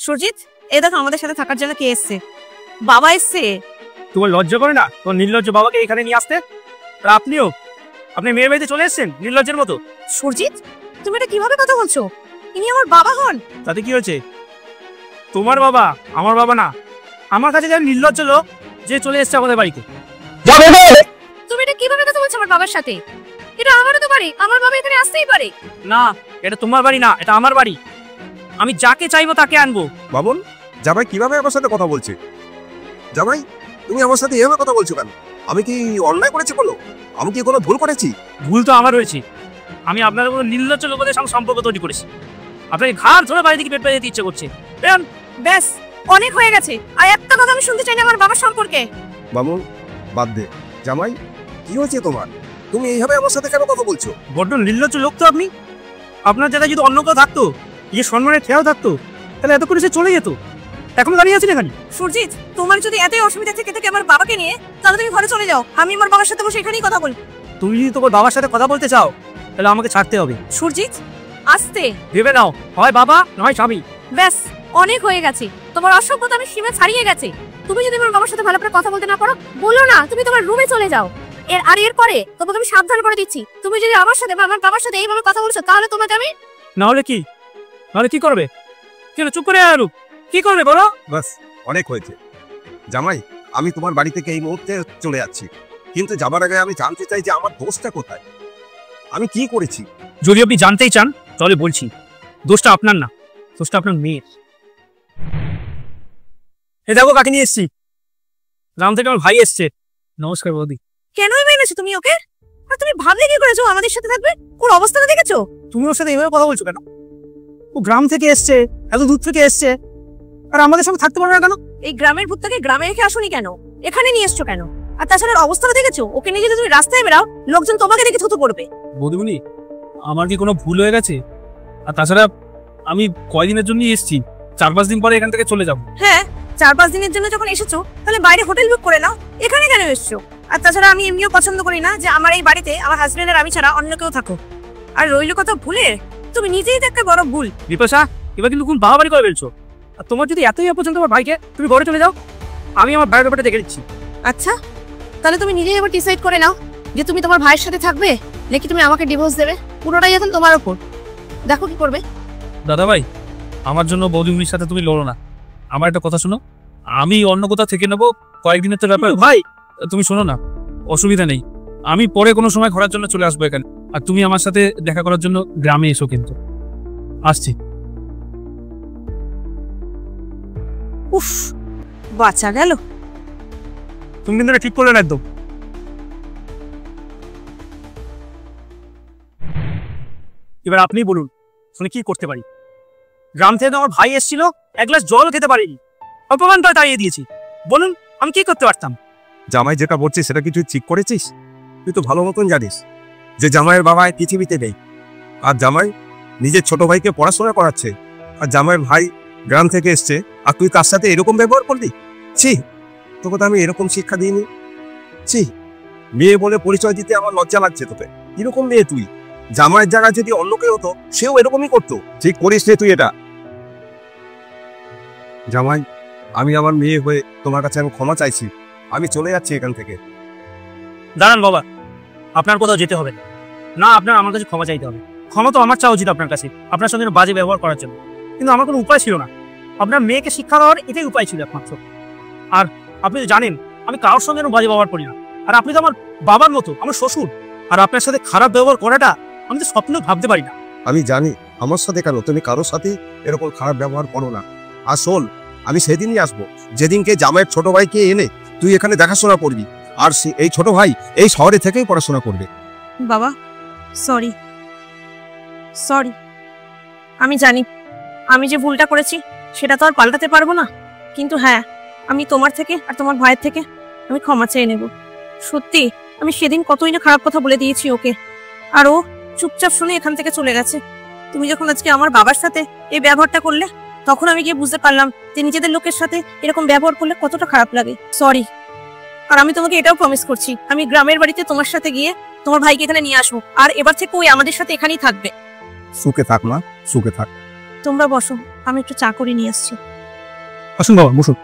সুরজিৎ, এই দেখো আমাদের সাথে থাকার জন্য কে এসছে। বাবা এসছে। তোমার লজ্জা করে না তোমার নির্লজ্জ বাবাকে এখানে নিয়ে আসতে? আর আপনিও আপনি মেয়ের বাড়িতে চলে এসেছেন নির্লজ্জের মতো। সুরজিৎ, তুমি এটা কিভাবে কথা বলছো? ইনি আমার বাবা হন। তাতে কি হয়েছে? তোমার বাবা, আমার বাবা না। আমার কাছে যারা নির্লজ্জ লোক যে চলে এসছে আমাদের বাড়িতে। তুমি এটা কিভাবে কথা বলছো আমার বাবার সাথে? এটা আমারও তো বাড়ি, আমার বাবা এখানে আসতেই পারে। না, এটা তোমার বাড়ি না, এটা আমার বাড়ি। আমি যাকে চাইবো তাকে আনবো। বাবন, জামাই কিভাবে আমার সাথে কথা বলছে? জামাই, তুমি আমার সাথে এভাবে কথা বলছো কেন? আমি কি অন্যায় করেছি বলো? আমি কি কোনো ভুল করেছি? ভুল তো আমার হয়েছে। আমি আপনার কোনো নির্লজ্জ লোকেদের সঙ্গে সম্পর্ক তৈরি করেছি। আপনাকে ঘাড় ধরে বাড়ি থেকে পেট পেয়ে যেতে ইচ্ছে করছে। ব্যাস, অনেক হয়ে গেছে। আর একটা কথা আমি শুনতে চাই না আমার বাবার সম্পর্কে। বাবন, বাদ দে। জামাই, কি হয়েছে তোমার? তুমি এইভাবে আমার সাথে কেন কথা বলছো? বড্ড নির্লজ্জ লোক তো আপনি। আপনার জায়গায় যদি অন্য কেউ থাকতো, ইয়ে সম্মানের খেয়াল থাকতো, তাহলে এত করে সে চলে যেত। এখন দাঁড়িয়ে আছেন এখানে। সুরজিৎ, তোমার যদি এতই অসুবিধা থেকে থাকে আমার বাবাকে নিয়ে, তাহলে তুমি ঘরে চলে যাও। আমি আমার বাবার সাথে বসে এখানেই কথা বলবো। তুমি যদি তোমার বাবার সাথে কথা বলতে চাও, তাহলে আমাকে ছাড়তে হবে। সুরজিৎ, আস্তে ভেবে নাও, হয় বাবা নয় স্বামী। ব্যাস, অনেক হয়ে গেছে। তোমার অসভ্যতা আমি সীমা ছাড়িয়ে গেছে। তুমি যদি আমার বাবার সাথে ভালো করে কথা বলতে না পারো, বলো না, তুমি তোমার রুমে চলে যাও। এরপরে তোমাকে আমি সাবধান করে দিচ্ছি, তুমি যদি আমার সাথে বা আমার বাবার সাথে এইভাবে কথা বলছো, তাহলে তোমাকে আমি। নাহলে কি করবে? কেন চুপ করে আর কি করবে বলো? বাস, অনেক হয়েছে। জামাই, আমি তোমার বাড়ি থেকে এই মুহূর্তে চলে যাচ্ছি, কিন্তু যাবার আগে আমি জানতে চাই যে আমার দোষটা কোথায়, আমি কি করেছি। যদি আপনি জানতেই চান তাহলে বলছি, দোষটা আপনার না, দোষটা আপনার মেয়ের। এ দেখো কাকে নিয়ে এসছি। গ্রাম থেকে আমার ভাই এসছে। নমস্কার বৌদি। কেন মেনেছো তুমি ওকে? আর তুমি ভাবলে কি করেছো আমাদের সাথে থাকবে? ওর অবস্থাটা দেখেছো? তুমি ওর সাথে এভাবে কথা বলছো কেন? ও গ্রাম থেকে এসছে, এত দূর থেকে এসছে, আর আমাদের সঙ্গে থাকতে পারবে না কেন? এই গ্রামের ভূতটাকে গ্রামে রেখে আসুনি কেন? এখানে নিয়ে এসছো কেন? আর তাছাড়া ওর অবস্থাটা দেখেছো? ওকে নিয়ে যদি তুমি রাস্তায় বেরাও, লোকজন তোমাকে দেখে থুতু পড়বে। বৌদিমণি, আমার কি কোনো ভুল হয়ে গেছে? আর তাছাড়া আমি কয়দিনের জন্য এসেছি, 4-5 দিন পরে এখান থেকে চলে যাব। হ্যাঁ, 4-5 দিনের জন্য যখন এসেছো, তাহলে বাইরে হোটেল বুক করে নাও। এখানে কেন এসেছো? আর তাছাড়া আমি এমনিও পছন্দ করি না যে আমার এই বাড়িতে আমার হাজবেন্ড আর আমি ছাড়া অন্য কেউ থাকো। আর রইল কথা ভুলের, তুমি নিজেই তো একটা বড় ভুল। বিপাশা, এবার কিন্তু কোন বাড়াবাড়ি করে ফেলছো। আর তোমার যদি এতই অপছন্দ আমার ভাইকে, তুমি ঘরে চলে যাও, আমি আমার ভাইয়ের ব্যাপারটা দেখে দিচ্ছি। আচ্ছা, তাহলে তুমি নিজেই এবার ডিসাইড করে নাও যে তুমি তোমার ভাইয়ের সাথে থাকবে নাকি তুমি আমাকে ডিভোর্স দেবে। পুরোটাই এখন তোমার উপর, দেখো কি করবে। দাদা ভাই, আমার জন্য বৌদিমণির সাথে তুমি লড়ো না। আমার একটা কথা শোনো, আমি অন্য কোথাও থেকে নেবো, কয়েকদিনের তো ব্যাপার। ভাই তুমি শোনো না, অসুবিধা নেই, আমি পরে কোনো সময় ঘোরার জন্য চলে আসবো এখানে। আর তুমি আমার সাথে দেখা করার জন্য গ্রামে এসো, কিন্তু আসছি। উফ, বাঁচা গেল। তুমি কিন্তু ঠিক করলে না একদম। এবার আপনি বলুন, শুনে কি করতে পারি? গ্রাম থেকে আমার ভাই এসেছিল, এক গ্লাস জল খেতে পারিনি, অপমান করে তাড়িয়ে দিয়েছি। বলুন আমি কি করতে পারতাম? জামাই যেটা বলছিস সেটা কি তুই ঠিক করেছিস? তুই তো ভালো মতন জানিস যে জামাইয়ের বাবা পৃথিবীতে নেই, আর জামাই নিজের ছোট ভাইকে পড়াশোনা করাচ্ছে, আর জামাইয়ের ভাই গ্রাম থেকে এসছে, আর তুই তার সাথে এরকম ব্যবহার করলি? ছি, তোকে তো আমি এরকম শিক্ষা দিইনি। ছি, মেয়ে বলে পরিচয় দিতে আমার লজ্জা লাগছে তোকে। এরকম মেয়ে তুই। জামাইয়ের জায়গায় যদি অন্য কেউ হতো, সেও এরকমই করতো। ঠিক করিস রে তুই এটা। জামাই, আমি আমার মেয়ে হয়ে তোমার কাছে আমি ক্ষমা চাইছি, আমি চলে যাচ্ছি এখান থেকে। দাঁড়ান বাবা, আপনার কোথাও যেতে হবে না, আপনার আমার কাছে ক্ষমা চাইতে হবে। ক্ষমা তো আমার চাওয়া উচিত আপনার কাছে, আপনার সঙ্গে বাজে ব্যবহার করার জন্য, কিন্তু আমার কোনো উপায় ছিল না। আপনার মেয়েকে শিক্ষা দেওয়ার এটাই উপায় ছিল একমাত্র। আর আপনি তো জানেন আমি কারোর সঙ্গে বাজে ব্যবহার করি না, আর আপনি তো আমার বাবার মতো, আমার শ্বশুর, আর আপনার সাথে খারাপ ব্যবহার করাটা আমি তো স্বপ্নেও ভাবতে পারি না। আমি জানি আমার সাথে কেন তুমি কারোর সাথে এরকম খারাপ ব্যবহার করো না। আর শোন, আমি সেদিনই আসবো যেদিনকে জামাইয়ের ছোট ভাইকে এনে তুই এখানে দেখাশোনা করবি, আর এই ছোট ভাই এই শহরে থেকেই পড়াশোনা করবে। বাবা, সরি। আমি জানি আমি যে ভুলটা করেছি সেটা তো আর পাল্টাতে পারবো না, কিন্তু হ্যাঁ, আমি তোমার থেকে আর তোমার ভাইয়ের থেকে আমি ক্ষমা চেয়ে নেব। সত্যি আমি সেদিন কতই না খারাপ কথা বলে দিয়েছি ওকে, আর ও চুপচাপ শুনে এখান থেকে চলে গেছে। তুমি যখন আজকে আমার বাবার সাথে এই ব্যবহারটা করলে, তখন আমি গিয়ে বুঝতে পারলাম যে নিজেদের লোকের সাথে এরকম ব্যবহার করলে কতটা খারাপ লাগে। সরি। আর আমি তোমাকে এটাও প্রমিস করছি, আমি গ্রামের বাড়িতে তোমার সাথে গিয়ে তোমার ভাইকে এখানে নিয়ে আসবো, আর এবার থেকে ওই আমাদের সাথে এখানেই থাকবে। সুখে থাক মা, সুখে থাক। তোমরা বসো, আমি একটু চা করে নিয়ে আসছি। আসুন বাবা বসুন।